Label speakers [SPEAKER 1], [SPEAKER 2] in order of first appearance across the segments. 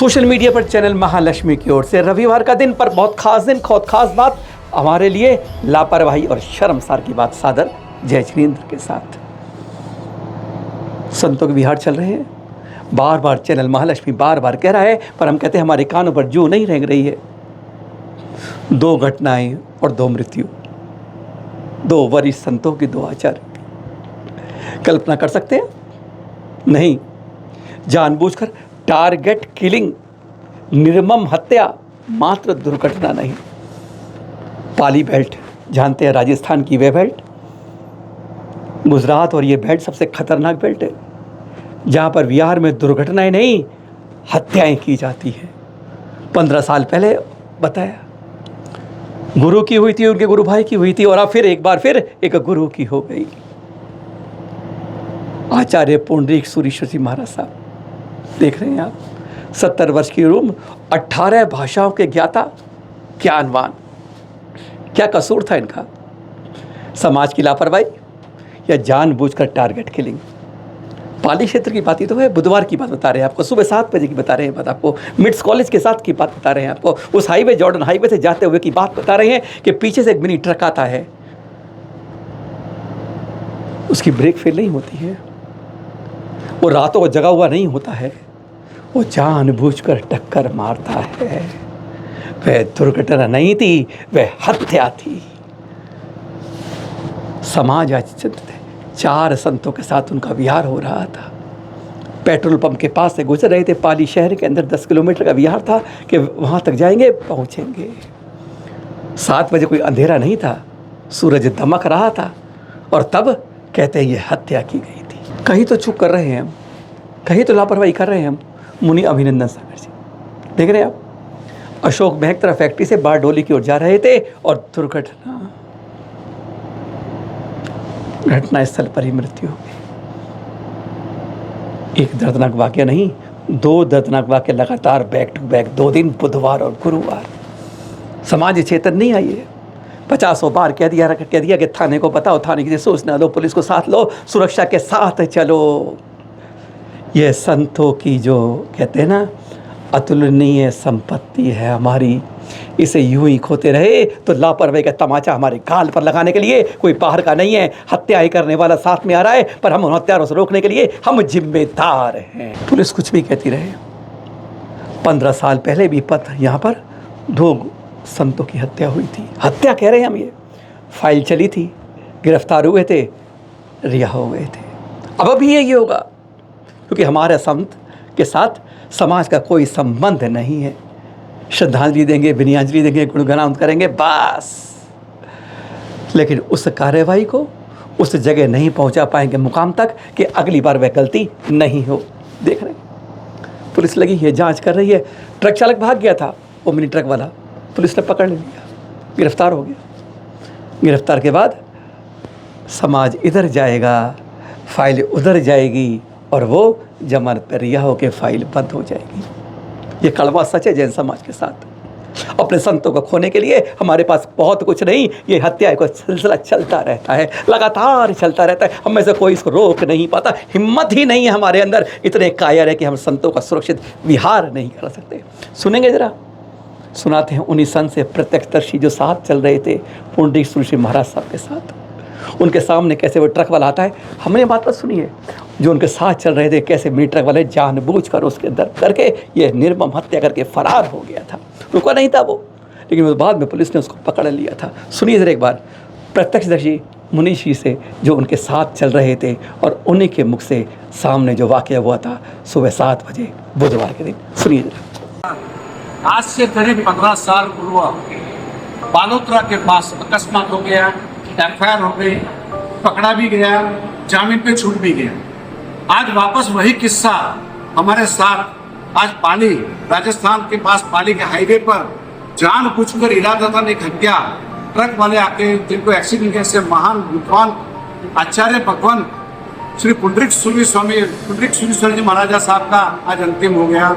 [SPEAKER 1] Social media पर channel Mahalakshmi की ओर से रविवार का दिन पर बहुत खास दिन, बहुत खास बात हमारे लिए लापरवाही और शर्मसार की बात सादर जय जिनेंद्र के साथ। संतों के विहार चल रहे हैं, बार बार चैनल महालक्ष्मी बार बार कह रहा है, पर हम कहते हैं हमारे कानों पर जू नहीं रेंग रही है। 2 घटनाएं और 2 मृत्यु, 2 वरिष्ठ संतों की 2 आचार्य। कल्पना कर सकते हैं? नहीं, जानबूझकर टारगेट किलिंग, निर्मम हत्या, मात्र दुर्घटना नहीं। पाली बेल्ट जानते हैं, राजस्थान की वे बेल्ट, गुजरात और ये बेल्ट सबसे खतरनाक बेल्ट है, जहाँ पर विहार में दुर्घटनाएं नहीं हत्याएं की जाती हैं। 15 साल पहले बताया, गुरु की हुई थी, उनके गुरु भाई की हुई थी, और अब फिर एक बार फिर एक गुरु की हो गई। आचार्य पुंडरीक सूरीश्वर जी महाराज साहब, देख रहे हैं आप, 70 वर्ष की उम्र, 18 भाषाओं के ज्ञाता, ज्ञानवान। क्या कसूर था इनका? समाज की लापरवाही या जानबूझकर टारगेट किलिंग? पाली क्षेत्र की बात ही तो है, बुधवार की बात बता रहे हैं आपको, सुबह 7 बजे की बता रहे हैं बात आपको, मिड्स कॉलेज के साथ की बात बता रहे हैं आपको, उस हाईवे, जॉर्डन हाईवे से जाते हुए की बात बता रहे हैं कि पीछे से एक मिनी ट्रक आता है, उसकी ब्रेक फेल नहीं होती है, वो रातों को जगा हुआ नहीं होता है, वो जानबूझकर टक्कर मारता है। वह दुर्घटना नहीं थी, वह हत्या थी। समाज आज चिंतित है। 4 संतों के साथ उनका विहार हो रहा था। पेट्रोल पंप के पास से गुजर रहे थे। पाली शहर के अंदर 10 किलोमीटर का विहार था कि वहाँ तक जाएंगे, पहुँचेंगे। 7 बजे कोई अंधेरा नहीं था, सूरज दमक रहा था, और तब कहते हैं ये हत्या की गई थी। कहीं तो चूक कर रहे हैं हम, कहीं तो लापरवाही कर रहे हैं हम। मुनि अभिनंदन सागर जी, देख रहे हैं आप, अशोक महकतरा फैक्ट्री से बारडोली की ओर जा रहे थे और दुर्घटना, घटना स्थल पर ही मृत्यु हो गई। एक दर्दनाक वाक्य नहीं, 2 दर्दनाक वाक्य लगातार बैक टू बैक, 2 दिन, बुधवार और गुरुवार। समाज चेतन नहीं आई है। 50 बार कह दिया कि थाने को बताओ, थाने की सूचना दो, पुलिस को साथ लो, सुरक्षा के साथ चलो। यह संतों की जो कहते हैं ना अतुलनीय संपत्ति है हमारी, इसे यूं ही खोते रहे तो लापरवाही का तमाचा हमारे गाल पर लगाने के लिए कोई बाहर का नहीं है। हत्याएं करने वाला साथ में आ रहा है, पर हम उन हत्यारों से रोकने के लिए हम जिम्मेदार हैं। पुलिस कुछ भी कहती रहे, 15 साल पहले भी यहाँ पर 2 संतों की हत्या हुई थी। हत्या कह रहे हैं हम, ये फाइल चली थी, गिरफ्तार हुए थे, रिहा हो गए थे। अब भी यही होगा, क्योंकि हमारे संत के साथ समाज का कोई संबंध नहीं है। श्रद्धांजलि देंगे, विनयाजलि देंगे, गुणगान करेंगे, बस, लेकिन उस कार्यवाही को उस जगह नहीं पहुंचा पाएंगे मुकाम तक कि अगली बार वह गलती नहीं हो। देख रहे हैं, पुलिस लगी है, जांच कर रही है। ट्रक चालक भाग गया था, वो मिनी ट्रक वाला, पुलिस ने पकड़ लिया, गिरफ्तार हो गया। गिरफ्तार के बाद समाज इधर जाएगा, फाइल उधर जाएगी, और वो जमानत पर रिहा होकर फाइल बंद हो जाएगी। ये कड़वा सच है जैन समाज के साथ। अपने संतों को खोने के लिए हमारे पास बहुत कुछ नहीं, ये हत्या का सिलसिला चलता रहता है, लगातार चलता रहता है। हम में से कोई इसको रोक नहीं पाता, हिम्मत ही नहीं है हमारे अंदर, इतने कायर है कि हम संतों का सुरक्षित विहार नहीं कर सकते। सुनेंगे जरा, सुनाते हैं उन्हीं संत से प्रत्यक्षदर्शी जो साथ चल रहे थे पुंडरीक सूरीश्वर महाराज साहब के साथ। उनके सामने कैसे वो ट्रक वाला आता है, हमने बात पर सुनी है, जो उनके साथ चल रहे थे कैसे मिनी ट्रक वाले जानबूझकर उसके अंदर करके ये निर्मम हत्या करके फरार हो गया था। रुका नहीं था वो, लेकिन वो बाद में पुलिस ने उसको पकड़ लिया था। सुनिए जरा एक बार प्रत्यक्षदर्शी मुनीषी से, जो उनके साथ चल रहे थे, और उन्हीं के मुख से सामने जो वाकया हुआ था सुबह 7 बजे बुधवार के दिन। सुनिए जरा।
[SPEAKER 2] आज से करीब 15 साल पूर्व बालोतरा के पास अकस्मात हो गया, एफआईआर हो गई, पकड़ा भी गया, जामीन पे छूट भी गया। आज वापस वही किस्सा हमारे साथ। आज पाली, राजस्थान के पास पाली के हाईवे पर जानबूझकर इरादतन एक हत्या, ट्रक वाले आके जिनको एक्सीडेंट कैसे महान विद्वान आचार्य भगवान श्री पुंडरीक सूरीश्वर जी महाराजा साहब का आज अंतिम हो गया।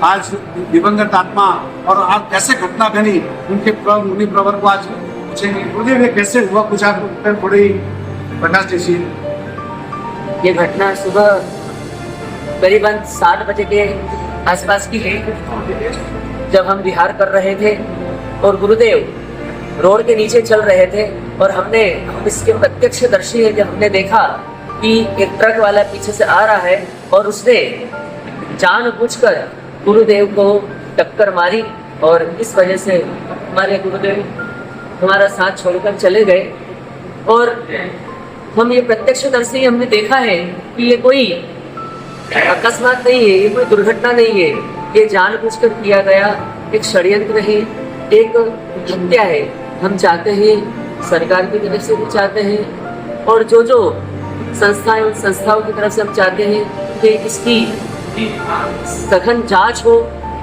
[SPEAKER 2] आज दिवंगत आत्मा, और आज कैसे घटना घटी उनके मुनि प्रवर को आज पूछेंगे, मुझे कैसे हुआ, कुछ आप थोड़ी प्रकाश दीजिए।
[SPEAKER 3] ये घटना सुबह करीबन 7 बजे के आसपास की है। जब हम विहार कर रहे थे और गुरुदेव रोड के नीचे चल रहे थे और हम इसके प्रत्यक्षदर्शी है कि हमने देखा कि एक ट्रक वाला पीछे से आ रहा है और उसने जानबूझकर गुरुदेव को टक्कर मारी और इस वजह से हमारे गुरुदेव हमारा साथ छोड़कर चले गए। और हम ये प्रत्यक्षदर्शी हमने देखा है कि ये कोई अकस्मात नहीं है, ये कोई दुर्घटना नहीं है, ये जानबूझकर किया गया एक षड्यंत्र है, एक हत्या है। हम चाहते हैं, सरकार की तरफ से भी चाहते हैं और जो संस्थाओं की तरफ से हम चाहते हैं कि इसकी सघन जांच हो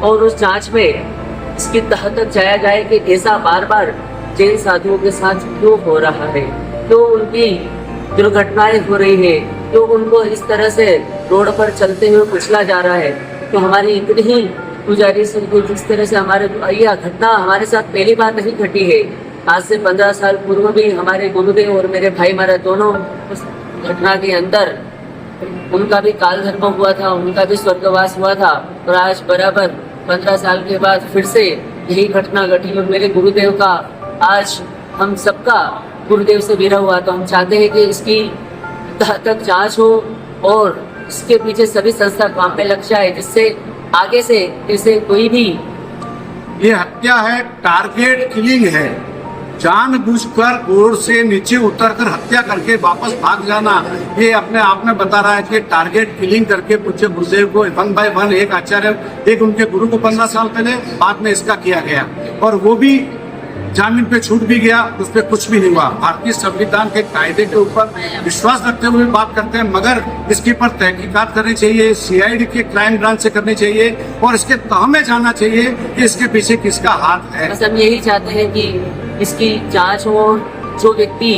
[SPEAKER 3] और उस जांच में इसकी तह तक जाया जाए कि ऐसा बार बार जैन साधुओं के साथ क्यों हो रहा है, क्यों उनकी दुर्घटनाएं हो रही है, क्यों उनको इस तरह से रोड पर चलते हुए कुचला जा रहा है। तो हमारी इतनी ही गुजारिश है कि जिस तरह से यह घटना हमारे साथ पहली बार नहीं घटी है। आज से 15 साल पूर्व भी हमारे गुरुदेव और मेरे भाई महाराज दोनों उस घटना के अंदर उनका भी काल धर्म हुआ था, उनका भी स्वर्गवास हुआ था। और आज बराबर 15 साल के बाद फिर से यही घटना घटी और मेरे गुरुदेव का आज हम सबका गुरुदेव से विरह हुआ। तो हम चाहते हैं कि इसकी तह तक जांच हो और इसके पीछे सभी संस्था काम पे लग जाए, जिससे आगे से इसे कोई भी
[SPEAKER 2] ये हत्या है, टारगेट किलिंग है। जानबूझकर घोड़ से नीचे उतरकर हत्या करके वापस भाग जाना, ये अपने आप में बता रहा है कि टारगेट किलिंग करके पूछे गुरुदेव को 1 by 1 एक आचार्य, एक उनके गुरु को 15 साल पहले, बाद में इसका किया गया और वो भी जामीन पे छूट भी गया, उस पर कुछ भी नहीं हुआ। भारतीय संविधान के कायदे के ऊपर विश्वास रखते हुए बात करते हैं, मगर इसके पर तहकीकात करनी चाहिए, सीआईडी के क्राइम ब्रांच से करनी चाहिए और इसके तह में जाना चाहिए कि इसके पीछे किसका हाथ है।
[SPEAKER 3] बस हम यही चाहते हैं कि इसकी जांच हो, जो व्यक्ति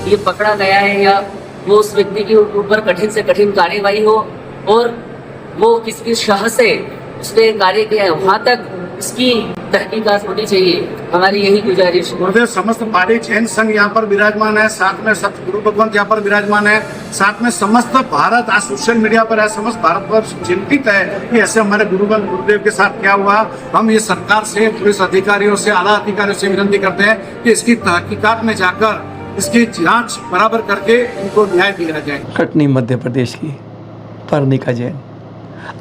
[SPEAKER 3] ये पकड़ा गया है या वो उस व्यक्ति के ऊपर कठिन से कठिन कार्यवाही हो और वो किसकी शह से उसने कार्य किया है वहां तक इसकी तहकीकात होनी चाहिए। हमारी यही गुजारिश है।
[SPEAKER 2] गुरुदेव समस्त पारी जैन संघ यहाँ पर विराजमान है, साथ में सतगुरु भगवंत यहाँ पर विराजमान है, साथ में समस्त भारत आज सोशल मीडिया पर है, समस्त भारतवर्ष चिंतित है कि ऐसे हमारे गुरुदेव के साथ क्या हुआ। हम ये सरकार से, पुलिस अधिकारियों से, आला अधिकारियों से विनती करते हैं कि इसकी तहकीकात में जाकर इसकी जांच बराबर करके इनको न्याय दिया जाए।
[SPEAKER 1] कटनी मध्य प्रदेश की पर्णिका जैन,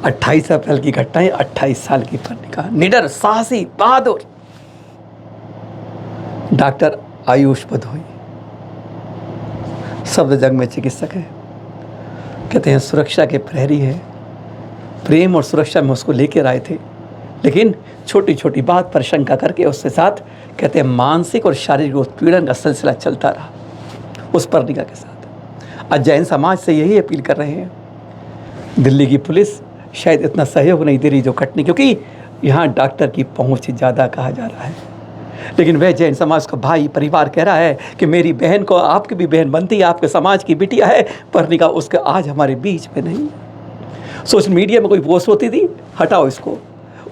[SPEAKER 1] 28 अप्रैल की घटना है। 28 साल की पर्णिका, निडर, साहसी, बहादुर डॉक्टर आयुष बधोई, शब्द जंग में चिकित्सक है। कहते हैं सुरक्षा के प्रहरी है, प्रेम और सुरक्षा में उसको लेकर आए थे, लेकिन छोटी छोटी बात पर शंका करके उसके साथ कहते हैं मानसिक और शारीरिक उत्पीड़न का सिलसिला चलता रहा उस पर्णिका के साथ। आज जैन समाज से यही अपील कर रहे हैं, दिल्ली की पुलिस शायद इतना सहयोग नहीं दे रही जो कटनी, क्योंकि यहाँ डॉक्टर की पहुँच ज़्यादा कहा जा रहा है, लेकिन वह जैन समाज का भाई परिवार कह रहा है कि मेरी बहन को आपकी भी बहन बनती है, आपके समाज की बिटिया है पर्णिका, उसके आज हमारे बीच में नहीं। सोशल मीडिया में कोई पोस्ट होती थी, हटाओ इसको,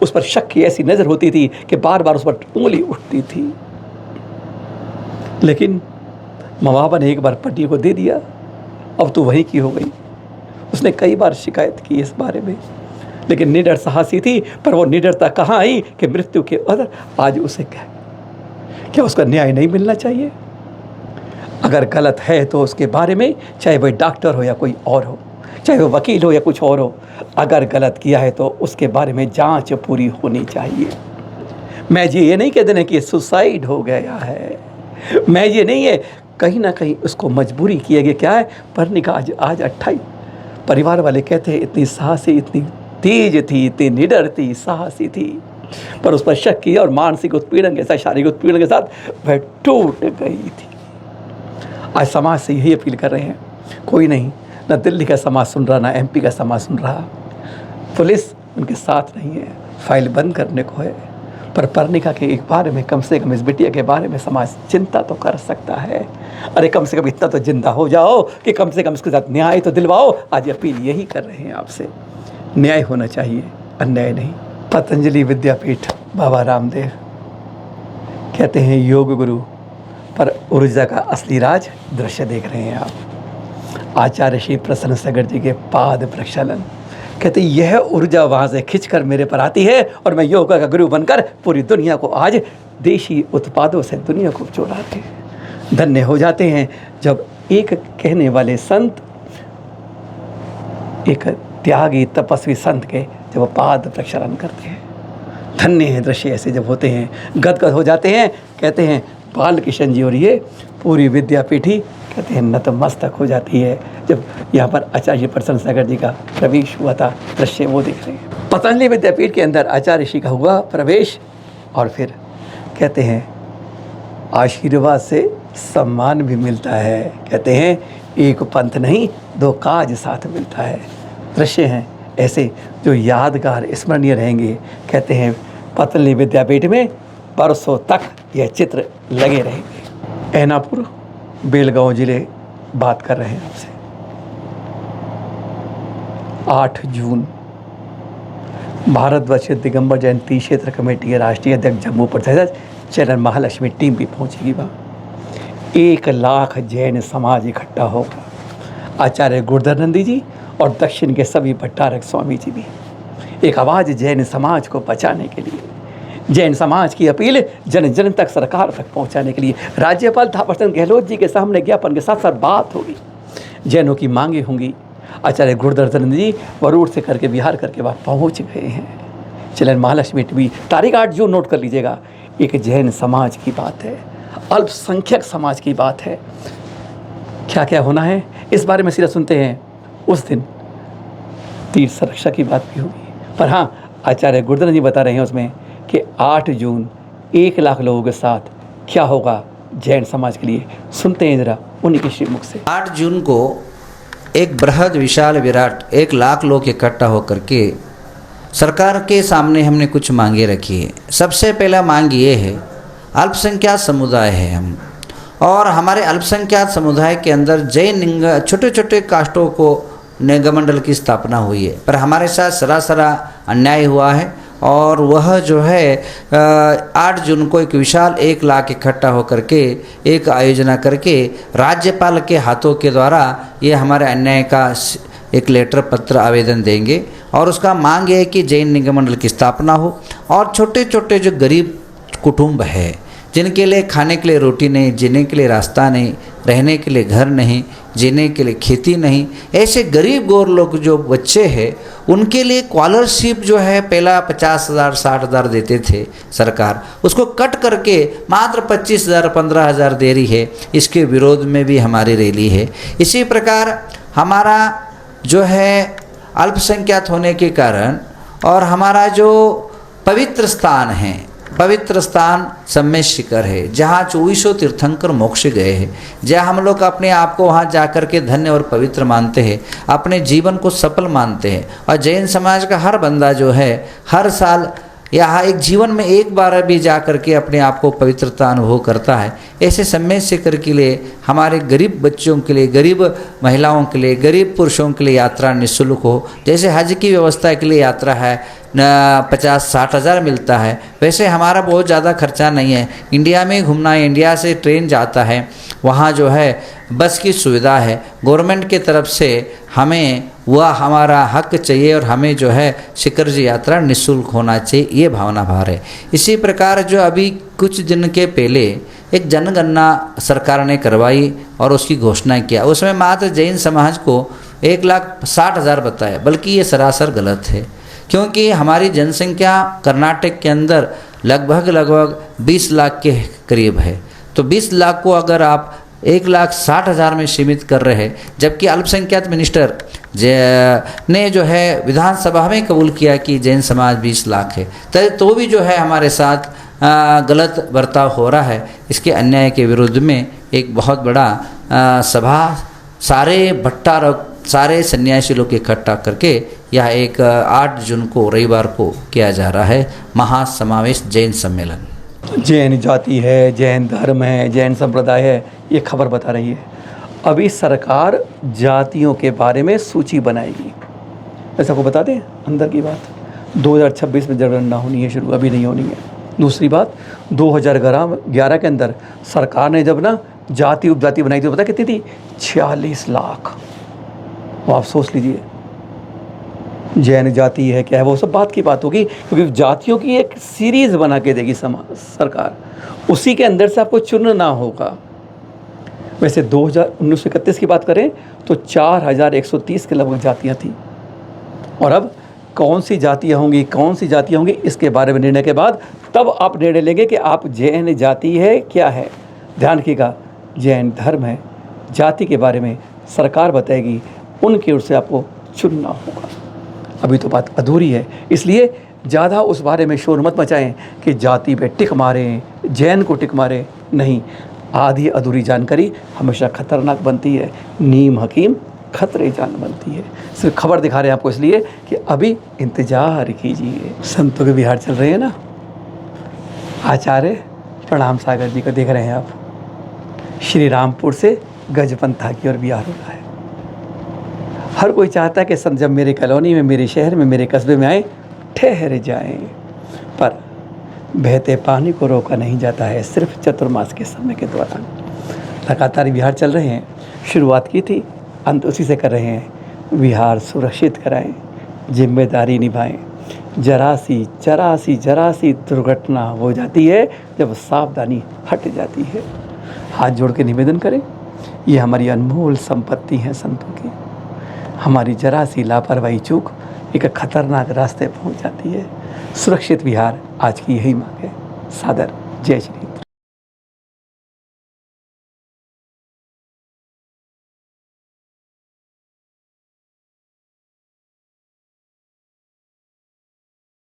[SPEAKER 1] उस पर शक की ऐसी नज़र होती थी कि बार बार उस पर उंगली उठती थी। लेकिन माँ बाबा ने एक बार पति को दे दिया, अब तो वहीं की हो गई। उसने कई बार शिकायत की इस बारे में, लेकिन निडर साहसी थी, पर वो निडरता कहाँ आई कि मृत्यु के अंदर आज उसे क्या उसका न्याय नहीं मिलना चाहिए? अगर गलत है तो उसके बारे में, चाहे वह डॉक्टर हो या कोई और हो, चाहे वो वकील हो या कुछ और हो, अगर गलत किया है तो उसके बारे में जांच पूरी होनी चाहिए। मैं ये नहीं कह देना कि ये सुसाइड हो गया है, मैं ये नहीं है, कहीं ना कहीं उसको मजबूरी किया गया। क्या है, पर्णिका आज 28, परिवार वाले कहते हैं इतनी साहसी, इतनी तेज थी, इतनी निडर थी, साहसी थी, पर उस पर शक किया और मानसिक उत्पीड़न के साथ, शारीरिक उत्पीड़न के साथ वह टूट गई थी। आज समाज से यही अपील कर रहे हैं, कोई नहीं, ना दिल्ली का समाज सुन रहा, ना एमपी का समाज सुन रहा, पुलिस उनके साथ नहीं है, फाइल बंद करने को है, पर पर्णिका के एक बारे में, कम से कम इस बिटिया के बारे में समाज चिंता तो कर सकता है। अरे कम से कम इतना तो जिंदा हो जाओ कि कम से कम इसके साथ न्याय तो दिलवाओ। आज अपील यही कर रहे हैं आपसे, न्याय होना चाहिए, अन्याय नहीं। पतंजलि विद्यापीठ बाबा रामदेव कहते हैं योग गुरु पर ऊर्जा का असली राज दृश्य देख रहे हैं आप। आचार्य श्री प्रसन्न सागर जी के पाद प्रक्षालन, कहते यह ऊर्जा वहाँ से खिंचकर मेरे पर आती है और मैं योगा का गुरु बनकर पूरी दुनिया को आज देशी उत्पादों से दुनिया को जोड़ाते हैं। धन्य हो जाते हैं जब एक कहने वाले संत, एक त्यागी तपस्वी संत के जब पाद प्रक्षालन करते हैं। धन्य है दृश्य ऐसे जब होते हैं, गदगद हो जाते हैं। कहते हैं बाल किशन जी और ये पूरी विद्यापीठी कहते हैं नतमस्तक हो जाती है जब यहाँ पर आचार्य प्रसन्न सागर जी का प्रवेश हुआ था। दृश्य वो देख रहे हैं। पतंजलि विद्यापीठ के अंदर आचार्य ऋषि का हुआ प्रवेश और फिर कहते हैं आशीर्वाद से सम्मान भी मिलता है। कहते हैं एक पंथ नहीं दो काज साथ मिलता है। दृश्य हैं ऐसे जो यादगार स्मरणीय रहेंगे। कहते हैं पतंजलि विद्यापीठ में बरसों तक यह चित्र लगे रहेंगे। ऐनापुर बेलगांव जिले बात कर रहे हैं आपसे। 8 जून भारतवर्ष दिगंबर जयंती क्षेत्र कमेटी के राष्ट्रीय अध्यक्ष जम्मू प्रदेश चरण महालक्ष्मी टीम भी पहुंचेगी वहाँ। 1 लाख जैन समाज इकट्ठा होगा। आचार्य गुरुधरनंदी जी और दक्षिण के सभी भट्टारक स्वामी जी भी। एक आवाज़ जैन समाज को बचाने के लिए, जैन समाज की अपील जन जन तक सरकार तक पहुंचाने के लिए राज्यपाल थावरचंद गहलोत जी के सामने ज्ञापन के साथ साथ बात होगी। जैनों की मांगे होंगी। आचार्य गुरुधरनंद जी वरुण से करके बिहार करके वहाँ पहुँच गए हैं। चलन महालक्ष्मी भी तारीख 8 जून नोट कर लीजिएगा। एक जैन समाज की बात है, अल्पसंख्यक समाज की बात है। क्या क्या होना है इस बारे में सीधा सुनते हैं। उस दिन तीर्थ सुरक्षा की बात भी होगी। पर हाँ, आचार्य गुरुधरनंद जी बता रहे हैं उसमें कि 8 जून 1 लाख लोगों के साथ क्या होगा जैन समाज के लिए। सुनते हैं जरा उन्हीं के श्रीमुख से।
[SPEAKER 4] 8 जून को एक बृहद विशाल विराट 1 लाख लोग इकट्ठा होकर के सरकार के सामने हमने कुछ मांगे रखी है। सबसे पहला मांग ये है, अल्पसंख्यक समुदाय है हम, और हमारे अल्पसंख्यक समुदाय के अंदर जैन छोटे छोटे कास्टों को निगमंडल की स्थापना हुई है, पर हमारे साथ सरासर अन्याय हुआ है। और वह जो है 8 जून को एक विशाल 1 लाख इकट्ठा होकर के एक आयोजना करके राज्यपाल के हाथों के द्वारा ये हमारे अन्याय का एक लेटर पत्र आवेदन देंगे। और उसका मांग है कि जैन निगमंडल की स्थापना हो और छोटे छोटे जो गरीब कुटुंब है जिनके लिए खाने के लिए रोटी नहीं, जीने के लिए रास्ता नहीं, रहने के लिए घर नहीं, जीने के लिए खेती नहीं, ऐसे गरीब गौर लोग जो बच्चे हैं उनके लिए स्कॉलरशिप जो है पहला 50,000 60,000 देते थे सरकार, उसको कट करके मात्र 25,000 15,000 दे रही है। इसके विरोध में भी हमारी रैली है। इसी प्रकार हमारा जो है अल्पसंख्यक होने के कारण और हमारा जो पवित्र स्थान है, पवित्र स्थान सम्मेद शिखर है जहाँ 2400 तीर्थंकर मोक्ष गए हैं, जहाँ हम लोग अपने आप को वहाँ जाकर के धन्य और पवित्र मानते हैं, अपने जीवन को सफल मानते हैं। और जैन समाज का हर बंदा जो है हर साल यहाँ एक जीवन में एक बार भी जा कर के अपने आप को पवित्रता अनुभव करता है। ऐसे सम्मेद शिखर के लिए हमारे गरीब बच्चों के लिए, गरीब महिलाओं के लिए, गरीब पुरुषों के लिए यात्रा निःशुल्क हो। जैसे हज की व्यवस्था के लिए यात्रा है 50-60 हज़ार मिलता है, वैसे हमारा बहुत ज़्यादा खर्चा नहीं है। इंडिया में घूमना है, इंडिया से ट्रेन जाता है, वहाँ जो है बस की सुविधा है। गवर्नमेंट के तरफ से हमें वह हमारा हक चाहिए और हमें जो है शिखर जी यात्रा निःशुल्क होना चाहिए, ये भावना भार है। इसी प्रकार जो अभी कुछ दिन के पहले एक जनगणना सरकार ने करवाई और उसकी घोषणा किया, उसमें मात्र जैन समाज को 1,60,000 बताया, बल्कि ये सरासर गलत है। क्योंकि हमारी जनसंख्या कर्नाटक के अंदर लगभग 20 लाख के करीब है। तो 20 लाख को अगर आप 1,60,000 में सीमित कर रहे हैं, जबकि अल्पसंख्यक मिनिस्टर ने जो है विधानसभा में कबूल किया कि जैन समाज 20 लाख है, तो भी जो है हमारे साथ गलत बर्ताव हो रहा है। इसके अन्याय के विरुद्ध में एक बहुत बड़ा सभा सारे भट्टारक, सारे सन्यासी लोग इकट्ठा करके यह एक 8 जून को रविवार को किया जा रहा है महासमावेश जैन सम्मेलन।
[SPEAKER 1] जैन जाति है, जैन धर्म है, जैन संप्रदाय है, ये खबर बता रही है। अभी सरकार जातियों के बारे में सूची बनाएगी। ऐसा को बता दें अंदर की बात, 2026 में जनगणना होनी है शुरू, अभी नहीं होनी है। दूसरी बात, 2011 के अंदर सरकार ने जब ना जाति उपजाति बनाई थी, पता कितनी थी? 46 लाख। वो आप सोच लीजिए, जैन जाति है क्या है वो सब बात की बात होगी, क्योंकि जातियों की एक सीरीज बना के देगी सरकार, उसी के अंदर से आपको चुनना होगा। वैसे 1931 की बात करें तो 4130 के लगभग जातियाँ थीं, और अब कौन सी जातियाँ होंगी इसके बारे में निर्णय के बाद तब आप निर्णय लेंगे कि आप जैन जाति है क्या है। ध्यान रखिएगा, जैन धर्म है, जाति के बारे में सरकार बताएगी, उनकी ओर से आपको चुनना होगा। अभी तो बात अधूरी है, इसलिए ज़्यादा उस बारे में शोर मत मचाएं कि जाति पे टिक मारें, जैन को टिक मारें। नहीं, आधी अधूरी जानकारी हमेशा खतरनाक बनती है। नीम हकीम खतरे जान बनती है। सिर्फ खबर दिखा रहे हैं आपको इसलिए कि अभी इंतजार कीजिए। संतों के विहार चल रहे हैं ना, आचार्य प्रणाम सागर जी को देख रहे हैं आप। श्री रामपुर से गजपंथा की ओर विहार हो रहा है। हर कोई चाहता है कि संत जब मेरे कॉलोनी में, मेरे शहर में, मेरे कस्बे में आए, ठहर जाएं, पर बहते पानी को रोका नहीं जाता है, सिर्फ चतुर्मास के समय के दौरान। लगातार विहार चल रहे हैं, शुरुआत की थी, अंत उसी से कर रहे हैं। विहार सुरक्षित कराएं, जिम्मेदारी निभाएं। जरा सी दुर्घटना हो जाती है जब सावधानी हट जाती है। हाथ जोड़ के निवेदन करें, ये हमारी अनमोल संपत्ति है संतों की। हमारी जरा सी लापरवाही चूक एक खतरनाक रास्ते पहुंच जाती है। सुरक्षित विहार आज की यही मांग है। सादर, जय श्री।